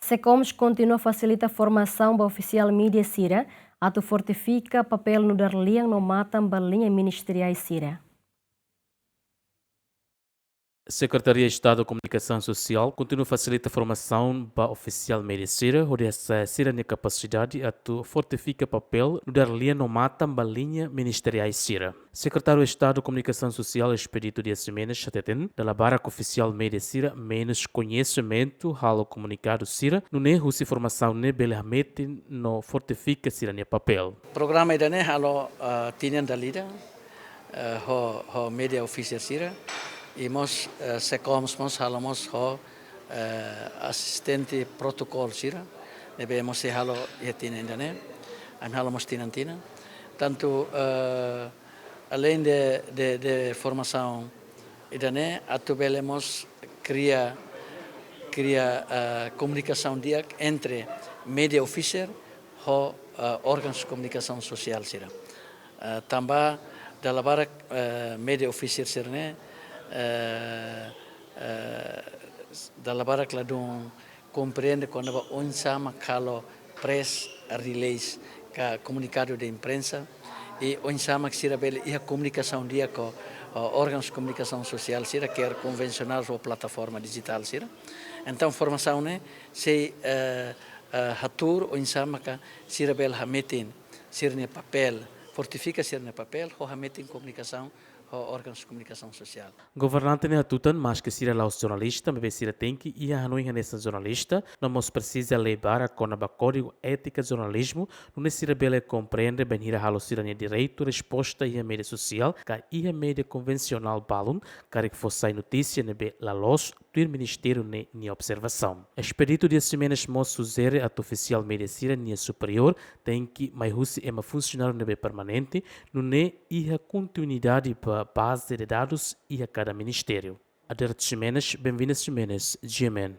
SEComS continua a facilitar a formação para oficial mídia sira, ato fortifika papél no dar lian no matan para liña ministeriais sira. Secretaria de Estado de Comunicação Social continua a facilitar a formação para oficial média sira, onde essa sira tem capacidade de fortificar papel no dar lian no matan para linha ministeriais sira. Secretário de Estado de Comunicação Social expedito de semanas chateten da barra oficial média sira menos conhecimento halo comunicado sira no nervo se formação ne belamente no fortifica sira ne papel. Programa idane halo tinian dalida ho media oficial sira. E nós, SEComS, nós falamos com assistente protocolo sira, devemos ser halo e tina ainda né, am falamos tina. Tanto além de formação ainda né, atubelemos cria comunicação dia entre media officer e órgãos de comunicação social sira. Também da barra media officer sira né. Dalam barak ladung compreende quando on sama kalau press release ka comunicado de imprensa e on sama que sira bele ia comunicação dia com órgãos de comunicação social sira quer convencional ou plataforma digital sira. Então formação né se hatur on sama ka sira bele hametin sira ne papel fortifika sira ne papel ho hametin comunicação órgãos de comunicação social. Governante ne atutan, mas que sira lá os jornalistas, mas sira tem que ir a nós nessa jornalista, não nos precisa levar a com a código ética de jornalismo, não sira bele compreende bem ir a sira ne direito resposta e a mídia social, que a mídia convencional balun, que fosse notícia ne be la los do ministério ne observação. Expedito de semanas moço zere a oficial mídia sira ne superior, tem que mais husi é uma funcionário ne permanente, não ne a continuidade para base de dados e a cada ministério. Aderat Jimenez, bem-vindas Jimenez, GMN.